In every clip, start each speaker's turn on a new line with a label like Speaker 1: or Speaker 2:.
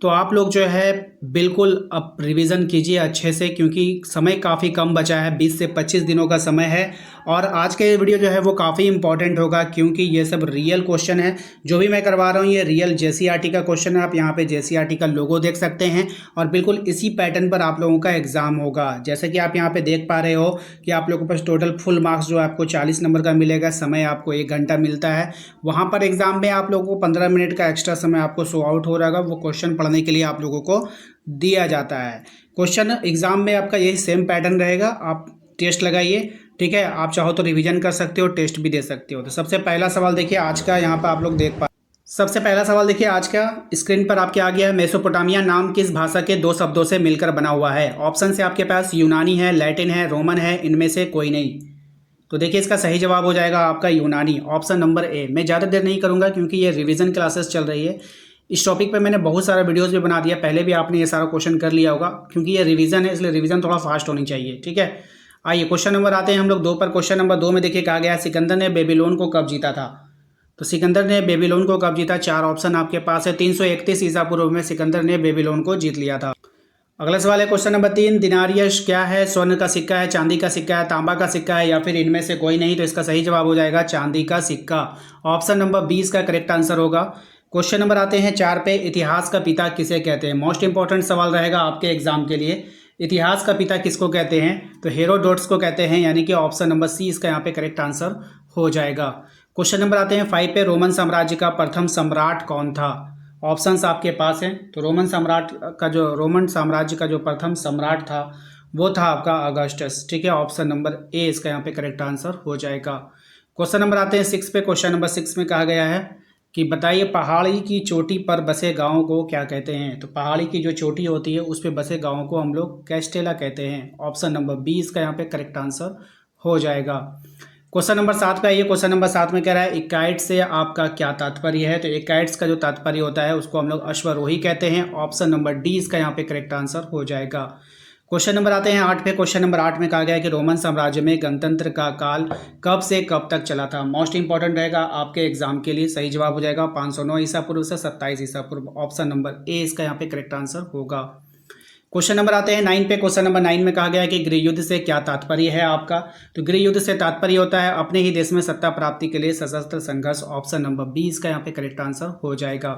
Speaker 1: तो आप लोग जो है बिल्कुल अब रिवीजन कीजिए अच्छे से, क्योंकि समय काफ़ी कम बचा है, 20 से 25 दिनों का समय है। और आज का ये वीडियो जो है वो काफ़ी इंपॉर्टेंट होगा, क्योंकि ये सब रियल क्वेश्चन है। जो भी मैं करवा रहा हूँ ये रियल जेसीईआरटी का क्वेश्चन है। आप यहाँ पे जेसीईआरटी का लोगो देख सकते हैं और बिल्कुल इसी पैटर्न पर आप लोगों का एग्जाम होगा। जैसे कि आप यहाँ पे देख पा रहे हो कि आप लोगों के पास टोटल फुल मार्क्स जो आपको 40 नंबर का मिलेगा, समय आपको 1 घंटा मिलता है। वहाँ पर एग्जाम में आप लोगों को 15 मिनट का एक्स्ट्रा समय आपको शो आउट हो रहेगा, वो क्वेश्चन पढ़ने के लिए आप लोगों को दिया जाता है। क्वेश्चन एग्जाम में आपका यही सेम पैटर्न रहेगा। आप टेस्ट लगाइए, ठीक है। आप चाहो तो रिवीजन कर सकते हो, टेस्ट भी दे सकते हो। तो सबसे पहला सवाल देखिए आज का, यहाँ पर आप लोग देख पा, सबसे पहला सवाल देखिए आज का स्क्रीन पर आपके आ गया है। मेसोपोटामिया नाम किस भाषा के 2 शब्दों से मिलकर बना हुआ है? ऑप्शन से आपके पास यूनानी है, लैटिन है, रोमन है, इनमें से कोई नहीं। तो देखिए इसका सही जवाब हो जाएगा आपका यूनानी, ऑप्शन नंबर ए। मैं ज़्यादा देर नहीं करूंगा क्योंकि ये रिवीजन क्लासेस चल रही है। इस टॉपिक पे मैंने बहुत सारा वीडियोस भी बना दिया, पहले भी आपने ये सारा क्वेश्चन कर लिया होगा। क्योंकि ये रिवीजन है इसलिए रिवीजन थोड़ा फास्ट होनी चाहिए, ठीक है। आइए क्वेश्चन नंबर आते हैं हम लोग 2 पर। क्वेश्चन नंबर 2 में देखिए कहा गया है सिकंदर ने बेबीलोन को कब जीता था? तो सिकंदर ने बेबीलोन को कब जीता? 4 ऑप्शन आपके पास है। 331 ईसा पूर्व में सिकंदर ने बेबीलोन को जीत लिया था। अगला सवाल है क्वेश्चन नंबर 3। दिनारियस क्या है? स्वर्ण का सिक्का है, चांदी का सिक्का है, तांबा का सिक्का है, या फिर इनमें से कोई नहीं? तो इसका सही जवाब हो जाएगा चांदी का सिक्का, ऑप्शन नंबर 20 का करेक्ट आंसर होगा। क्वेश्चन नंबर आते हैं 4 पे। इतिहास का पिता किसे कहते हैं? मोस्ट इंपॉर्टेंट सवाल रहेगा आपके एग्जाम के लिए। इतिहास का पिता किसको कहते हैं? तो हेरोडोटस को कहते हैं, यानी कि ऑप्शन नंबर सी इसका यहाँ पे करेक्ट आंसर हो जाएगा। क्वेश्चन नंबर आते हैं 5 पे। रोमन साम्राज्य का प्रथम सम्राट कौन था? ऑप्शंस आपके पास हैं। तो रोमन साम्राज्य का जो प्रथम सम्राट था वो था आपका अगस्टस, ठीक है। ऑप्शन नंबर ए इसका यहाँ पे करेक्ट आंसर हो जाएगा। क्वेश्चन नंबर आते हैं 6 पे। क्वेश्चन नंबर 6 में कहा गया है कि बताइए पहाड़ी की चोटी पर बसे गाँव को क्या कहते हैं? तो पहाड़ी की जो चोटी होती है उस पर बसे गाँव को हम लोग कैस्टेला कहते हैं, ऑप्शन नंबर बी इसका यहाँ पे करेक्ट आंसर हो जाएगा। क्वेश्चन नंबर 7 का ये क्वेश्चन नंबर 7 में कह रहा है इकाइट से आपका क्या तात्पर्य है? तो इकाइट्स का जो तात्पर्य होता है उसको हम लोग अश्वरोही कहते हैं, ऑप्शन नंबर डी इसका यहाँ पे करेक्ट आंसर हो जाएगा। क्वेश्चन नंबर आते हैं 8 पे। क्वेश्चन नंबर 8 में कहा गया है कि रोमन साम्राज्य में गणतंत्र का काल कब से कब तक चला था? मोस्ट इंपॉर्टेंट रहेगा आपके एग्जाम के लिए। सही जवाब हो जाएगा 509 ईसा पूर्व से 27 ईसा पूर्व, ऑप्शन नंबर ए इसका यहाँ पे करेक्ट आंसर होगा। क्वेश्चन नंबर आते हैं 9 पे। क्वेश्चन नंबर 9 में कहा गया है कि गृह युद्ध से क्या तात्पर्य है आपका? तो गृह युद्ध से तात्पर्य होता है अपने ही देश में सत्ता प्राप्ति के लिए सशस्त्र संघर्ष, ऑप्शन नंबर बी इसका यहाँ पे करेक्ट आंसर हो जाएगा।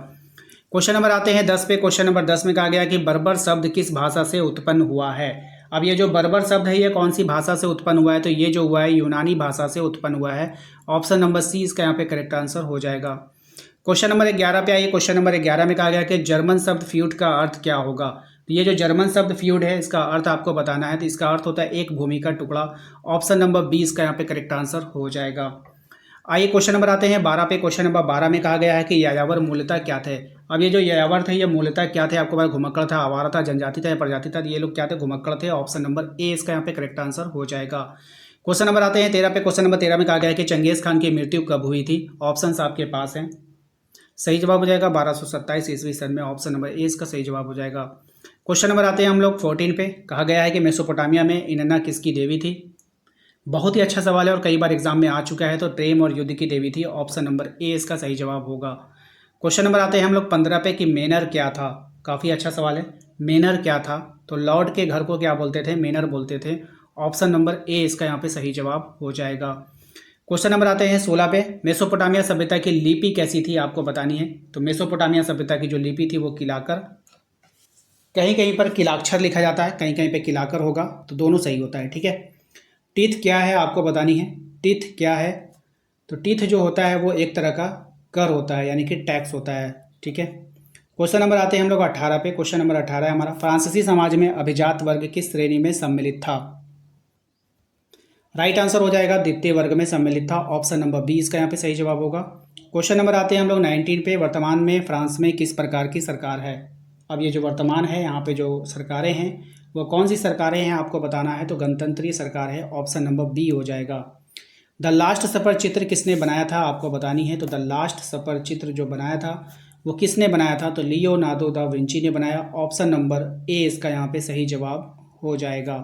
Speaker 1: क्वेश्चन नंबर आते हैं 10 पे। क्वेश्चन नंबर 10 में कहा गया है कि बर्बर शब्द किस भाषा से उत्पन्न हुआ है? अब ये जो बर्बर शब्द है ये कौन सी भाषा से उत्पन्न हुआ है? तो ये जो हुआ है यूनानी भाषा से उत्पन्न हुआ है, ऑप्शन नंबर सी इसका यहाँ पे करेक्ट आंसर हो जाएगा। क्वेश्चन नंबर 11 पे आइए। क्वेश्चन नंबर 11 में कहा गया कि जर्मन शब्द फ्यूड का अर्थ क्या होगा? तो ये जो जर्मन शब्द फ्यूड है इसका अर्थ आपको बताना है। तो इसका अर्थ होता है एक भूमि का टुकड़ा, ऑप्शन नंबर बी इसका यहाँ पे करेक्ट आंसर हो जाएगा। आइए क्वेश्चन नंबर आते हैं 12 पे। क्वेश्चन नंबर 12 में कहा गया है कि यायावर मूलतः क्या थे? अब ये जो यायावर थे ये मूलतः क्या थे? आपको पता घुमक्कड़ था, आवारा था, जनजाति था या प्रजाति था? ये लोग क्या थे? घुमक्कड़ थे, ऑप्शन नंबर ए इसका यहाँ पे करेक्ट आंसर हो जाएगा। क्वेश्चन नंबर आते हैं 13 पे। क्वेश्चन नंबर 13 में कहा गया है कि चंगेज खान की मृत्यु कब हुई थी? ऑप्शन आपके पास हैं। सही जवाब हो जाएगा 1227 ईस्वी सन में, ऑप्शन नंबर ए इसका सही जवाब हो जाएगा। क्वेश्चन नंबर आते हैं हम लोग 14 पे। कहा गया है कि मेसोपोटामिया में इनन्ना किसकी देवी थी? बहुत ही अच्छा सवाल है और कई बार एग्जाम में आ चुका है। तो प्रेम और युद्ध की देवी थी, ऑप्शन नंबर ए इसका सही जवाब होगा। क्वेश्चन नंबर आते हैं हम लोग 15 पे कि मेनर क्या था? काफ़ी अच्छा सवाल है। मेनर क्या था? तो लॉर्ड के घर को क्या बोलते थे? मेनर बोलते थे, ऑप्शन नंबर ए इसका यहाँ पे सही जवाब हो जाएगा। क्वेश्चन नंबर आते हैं 16 पे। मेसोपोटामिया सभ्यता की लिपि कैसी थी आपको बतानी है। तो मेसोपोटामिया सभ्यता की जो लिपि थी वो किलाकर, कहीं कहीं पर किलाक्षर लिखा जाता है, कहीं कहीं पे किलाकर होगा, तो दोनों सही होता है, ठीक है। टीथ क्या है आपको बतानी है। टीथ क्या है? तो टीथ जो होता है वो एक तरह का कर होता है, यानी कि टैक्स होता है, ठीक है। क्वेश्चन नंबर आते हैं हम लोग 18 पे। क्वेश्चन नंबर 18 है हमारा, फ्रांसीसी समाज में अभिजात वर्ग किस श्रेणी में सम्मिलित था? राइट आंसर हो जाएगा द्वितीय वर्ग में सम्मिलित था, ऑप्शन नंबर बी इसका यहाँ पे सही जवाब होगा। क्वेश्चन नंबर आते हैं हम लोग 19 पे। वर्तमान में फ्रांस में किस प्रकार की सरकार है? अब ये जो वर्तमान है यहाँ पे जो सरकारें हैं वो कौन सी सरकारें हैं आपको बताना है। तो गणतंत्रीय सरकार है, ऑप्शन नंबर बी हो जाएगा। द लास्ट सपर चित्र किसने बनाया था आपको बतानी है। तो द लास्ट सपर चित्र जो बनाया था वो किसने बनाया था? तो लियोनार्डो दा विंची ने बनाया, ऑप्शन नंबर ए इसका यहाँ पे सही जवाब हो जाएगा।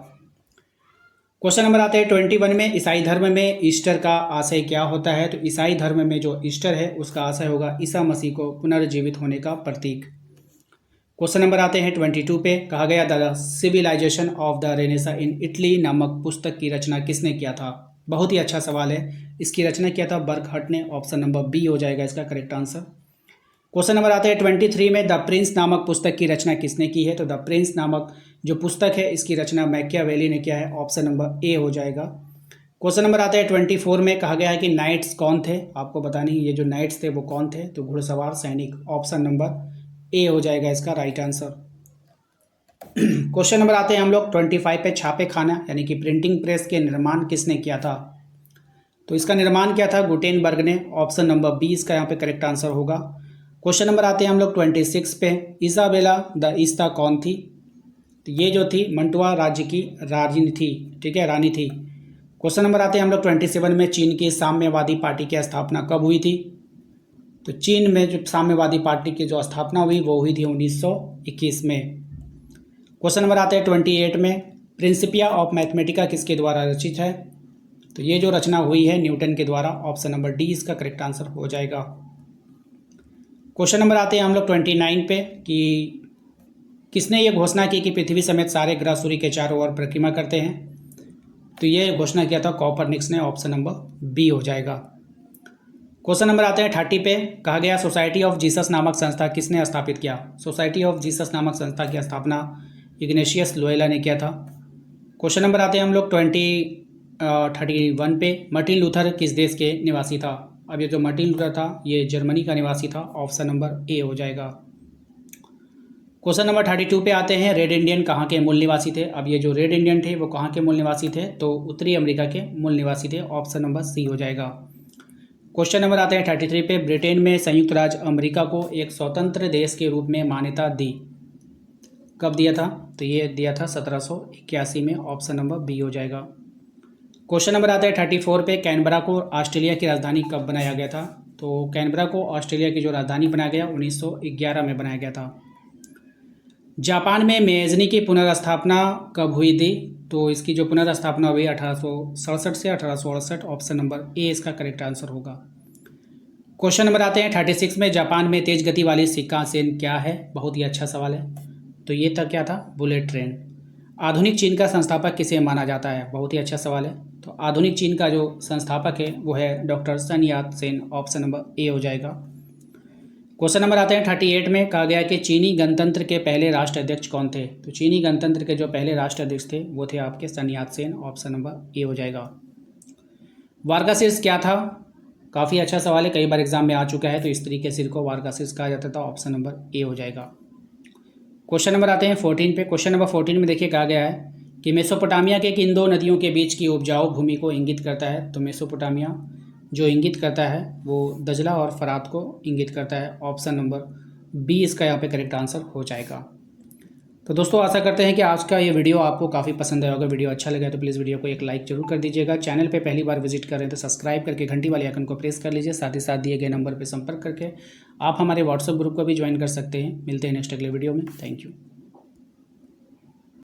Speaker 1: क्वेश्चन नंबर आते हैं 21 में। ईसाई धर्म में ईस्टर का आशय क्या होता है? तो ईसाई धर्म में जो ईस्टर है उसका आशय होगा ईसा मसीह को पुनर्जीवित होने का प्रतीक। क्वेश्चन नंबर आते हैं 22 पे। कहा गया the civilisation of the Renaissance in Italy नामक पुस्तक की रचना किसने किया था। बहुत ही अच्छा सवाल है। इसकी रचना किया था बर्कहट ने। ऑप्शन नंबर बी हो जाएगा इसका करेक्ट आंसर। क्वेश्चन नंबर आते हैं 23 में। द प्रिंस नामक पुस्तक की रचना किसने की है। तो द प्रिंस नामक जो पुस्तक है इसकी रचना मैकियावेली ने किया है। ऑप्शन नंबर ए हो जाएगा। क्वेश्चन नंबर आता है 24 में। कहा गया है कि नाइट्स कौन थे। आपको बतानी ये जो नाइट्स थे वो कौन थे। तो घुड़सवार सैनिक। ऑप्शन नंबर ए हो जाएगा इसका राइट आंसर। क्वेश्चन नंबर आते हैं हम लोग 25 पे। छापे खाना यानी कि प्रिंटिंग प्रेस के निर्माण किसने किया था। तो इसका निर्माण किया था गुटेनबर्ग ने। ऑप्शन नंबर बी इसका यहाँ पे करेक्ट आंसर होगा। क्वेश्चन नंबर आते हैं हम लोग 26 पे। इसाबेला द ईस्ता कौन थी। तो ये जो थी मंटुआ राज्य की रानी थी, ठीक है, रानी थी। क्वेश्चन नंबर आते हैं हम लोग 27 में। चीन की साम्यवादी पार्टी की स्थापना कब हुई थी। तो चीन में जो साम्यवादी पार्टी की जो स्थापना हुई वो हुई थी 1921 में। क्वेश्चन नंबर आते हैं 28 में। प्रिंसिपिया ऑफ मैथमेटिका किसके द्वारा रचित है। तो ये जो रचना हुई है न्यूटन के द्वारा। ऑप्शन नंबर डी इसका करेक्ट आंसर हो जाएगा। क्वेश्चन नंबर आते हैं हम लोग 29 पे कि किसने ये घोषणा की कि पृथ्वी समेत सारे ग्रह सूर्य के चारों ओर परिक्रमा करते हैं। तो ये घोषणा किया था कॉपरनिकस ने। ऑप्शन नंबर बी हो जाएगा। क्वेश्चन नंबर आते हैं 30 पे। कहा गया सोसाइटी ऑफ जीसस नामक संस्था किसने स्थापित किया। सोसाइटी ऑफ जीसस नामक संस्था की स्थापना इग्नेशियस लोयोला ने किया था। क्वेश्चन नंबर आते हैं हम लोग 31 पे। मार्टिन लूथर किस देश के निवासी था। अब ये जो मार्टिन लूथर था ये जर्मनी का निवासी था। ऑप्शन नंबर ए हो जाएगा। क्वेश्चन नंबर 32 पे आते हैं। रेड इंडियन कहाँ के मूल निवासी थे। अब ये जो रेड इंडियन थे वो कहाँ के मूल निवासी थे। तो उत्तरी अमेरिका के मूल निवासी थे। ऑप्शन नंबर सी हो जाएगा। क्वेश्चन नंबर आते हैं 33 पे। ब्रिटेन में संयुक्त राज्य अमेरिका को एक स्वतंत्र देश के रूप में मान्यता दी। कब दिया था। तो ये दिया था 1781 में। ऑप्शन नंबर बी हो जाएगा। क्वेश्चन नंबर आता है 34 पे। कैनबरा को ऑस्ट्रेलिया की राजधानी कब बनाया गया था। तो कैनबरा को ऑस्ट्रेलिया की जो राजधानी बनाया गया 1911 में बनाया गया था। जापान में मेज़नी की पुनर्स्थापना कब हुई थी। तो इसकी जो पुनर्स्थापना हुई 1867 से 1868। ऑप्शन नंबर ए इसका करेक्ट आंसर होगा। क्वेश्चन नंबर आते हैं 36 में। जापान में तेज गति वाली शिकानसेन क्या है। बहुत ही अच्छा सवाल है। तो ये था क्या था, बुलेट ट्रेन। आधुनिक चीन का संस्थापक किसे माना जाता है। बहुत ही अच्छा सवाल है। तो आधुनिक चीन का जो संस्थापक है वो है डॉक्टर सन यात सेन। ऑप्शन नंबर ए हो जाएगा। क्वेश्चन नंबर आते हैं 38 में। कहा गया कि चीनी गणतंत्र के पहले राष्ट्राध्यक्ष कौन थे। तो चीनी गणतंत्र के जो पहले राष्ट्राध्यक्ष थे वो थे आपके सन यात सेन। ऑप्शन नंबर ए हो जाएगा। वारगासिस क्या था। काफ़ी अच्छा सवाल है, कई बार एग्जाम में आ चुका है। तो इस तरीके सिर को वारगासिस कहा जाता था। ऑप्शन नंबर ए हो जाएगा। क्वेश्चन नंबर आते हैं 14 पे। क्वेश्चन नंबर 14 में देखिए कहा गया है कि मेसोपोटामिया के किन दो नदियों के बीच की उपजाऊ भूमि को इंगित करता है। तो मेसोपोटामिया जो इंगित करता है वो दजला और फरात को इंगित करता है। ऑप्शन नंबर बी इसका यहाँ पे करेक्ट आंसर हो जाएगा। तो दोस्तों आशा करते हैं कि आज का ये वीडियो आपको काफ़ी पसंद आया होगा। वीडियो अच्छा लगा तो प्लीज़ वीडियो को एक लाइक जरूर कर दीजिएगा। चैनल पे पहली बार विजिट कर रहे हैं तो सब्सक्राइब करके घंटी वाले आइकन को प्रेस कर लीजिए। साथ ही साथ दिए गए नंबर पर संपर्क करके आप हमारे व्हाट्सएप ग्रुप को भी ज्वाइन कर सकते हैं। मिलते हैं नेक्स्ट अगले वीडियो में। Thank you.